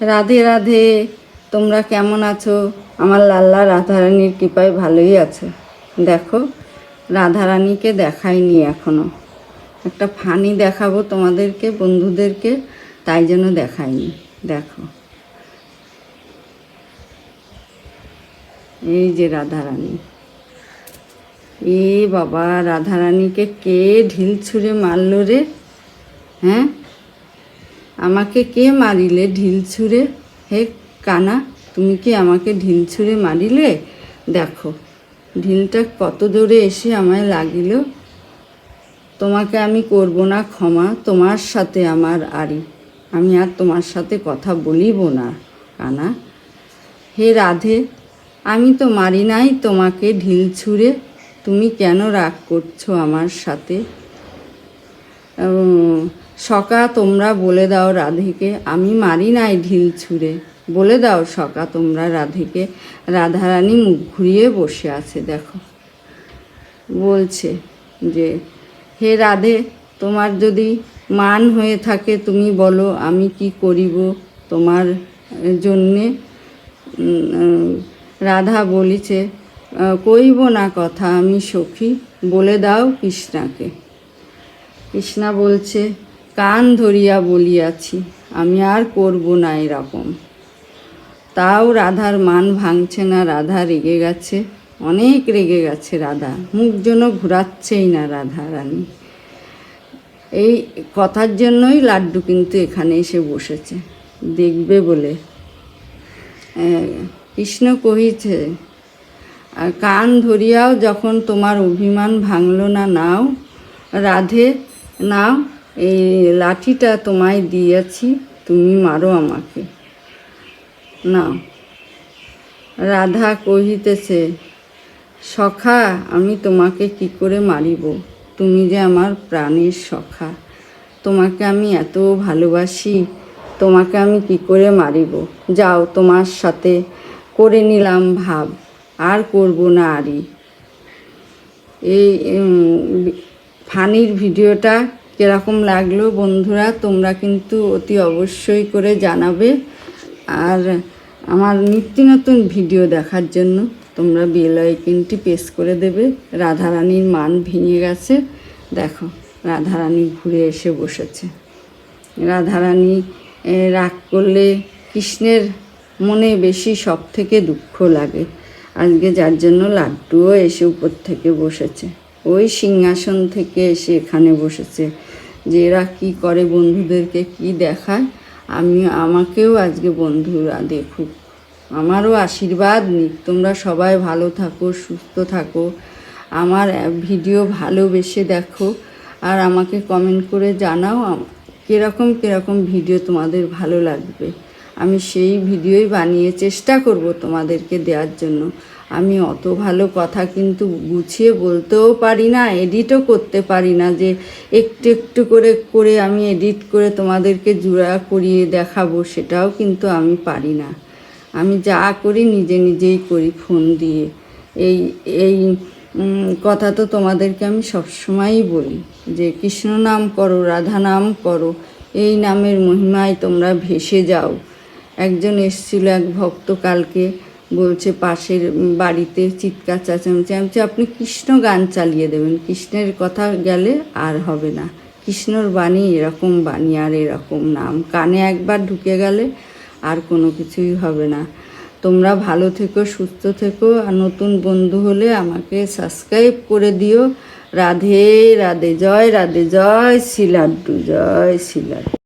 রাধে রাধে। তোমরা কেমন আছো? আমার লাল্লা রাধারানীর কৃপায় ভালোই আছে। দেখো, রাধারানীকে দেখাইনি এখনো। একটা ফানি দেখাবো তোমাদেরকে, বন্ধুদেরকে, তাই জন্য দেখাইনি। দেখো, এই যে রাধারানী। এ বাবা, রাধারানীকে কে ঢিল ছুঁড়ে মারল রে? হ্যাঁ, আমাকে কে মারিলে ঢিল ছুঁড়ে? হে কানা, তুমি কি আমাকে ঢিল ছুঁড়ে মারিলে? দেখো, ঢিলটা কত জোরে এসে আমায় লাগিল। তোমাকে আমি করব না ক্ষমা, তোমার সাথে আমার আড়ি। আমি আর তোমার সাথে কথা বলিব না কানা। হে রাধে, আমি তো মারি নাই তোমাকে ঢিল ছুঁড়ে, তুমি কেন রাগ করছো আমার সাথে? সকা, তোমরা বলে দাও রাধেকে আমি মারি নাই ঢিল ছুঁড়ে। বলে দাও সকা তোমরা রাধেকে। রাধারানী মুখ ঘুরিয়ে বসে আছে। দেখো, বলছে যে হে রাধে, তোমার যদি মান হয়ে থাকে তুমি বলো, আমি কি করিব তোমার জন্যে। রাধা বলিছে, কইব না কথা আমি সখী, বলে দাও কৃষ্ণাকে। কৃষ্ণা বলছে, কান ধরিয়া বলিয়াছি, আমি আর করব না এরকম। তাও রাধার মান ভাঙছে না। রাধা রেগে গেছে, অনেক রেগে গেছে রাধা। মুখ যেন ঘুরাচ্ছেই না রাধা রানী। এই কথার জন্যই লাড্ডু কিন্তু এখানে এসে বসেছে, দেখবে বলে। কৃষ্ণ কহিছে, আর কান ধরিয়াও যখন তোমার অভিমান ভাঙল না, নাও রাধে নাও, এই লাঠিটা তোমায় দিয়েছি, তুমি মারো আমাকে, নাও। রাধা কহিতেছে, সখা আমি তোমাকে কি করে মারিব? তুমি যে আমার প্রাণের সখা, তোমাকে আমি এত ভালোবাসি, তোমাকে আমি কি করে মারিব? যাও, তোমার সাথে করে নিলাম ভাব, আর করব না আরই। এই ফানির ভিডিওটা কীরকম লাগলো বন্ধুরা, তোমরা কিন্তু অতি অবশ্যই করে জানাবে। আর আমার নিত্য নতুন ভিডিও দেখার জন্য তোমরা বেল আইকনটি প্রেস করে দেবে। রাধারানীর মান ভেঙে গেছে। দেখো, রাধারানী ঘুরে এসে বসেছে। রাধারানী রাগ করলে কৃষ্ণের মনে বেশি সব থেকে দুঃখ লাগে। আজকে যার জন্য লাড্ডুও এসে উপর থেকে বসেছে, ওই সিংহাসন থেকে এসে এখানে বসেছে, যে এরা কী করে, বন্ধুদেরকে কি দেখায়। আমাকেও আজকে বন্ধুরা দেখুক, আমারও আশীর্বাদ নিক। তোমরা সবাই ভালো থাকো, সুস্থ থাকো, আমার ভিডিও ভালোবেসে দেখো, আর আমাকে কমেন্ট করে জানাও কীরকম ভিডিও তোমাদের ভালো লাগবে। আমি সেই ভিডিওই বানিয়ে চেষ্টা করব তোমাদেরকে দেওয়ার জন্য। আমি অত ভালো কথা কিন্তু গুছিয়ে বলতেও পারি না, এডিটও করতে পারি না, যে একটু একটু করে আমি এডিট করে তোমাদেরকে জোড়া করিয়ে দেখাবো, সেটাও কিন্তু আমি পারি না। আমি যা করি নিজেই করি ফোন দিয়ে। এই কথা তো তোমাদেরকে আমি সবসময়ই বলি, যে কৃষ্ণ নাম করো, রাধা নাম করো, এই নামের মহিমায় তোমরা ভেসে যাও। একজন এসেছিল, এক ভক্ত কালকে, বলছে পাশের বাড়িতে চিৎকার চেঁচামেচি। আমি আপনি কৃষ্ণ গান চালিয়ে দেবেন, কৃষ্ণের কথা গেলে আর হবে না। কৃষ্ণর বাণী এরকম বাণী, আর এরকম নাম কানে একবার ঢুকে গেলে আর কোনো কিছুই হবে না। তোমরা ভালো থেকো, সুস্থ থেকো, আর নতুন বন্ধু হলে আমাকে সাবস্ক্রাইব করে দিও। রাধে রাধে, জয় রাধে, জয় শ্রী লাড্ডু, জয় শ্রী লাড্ডু।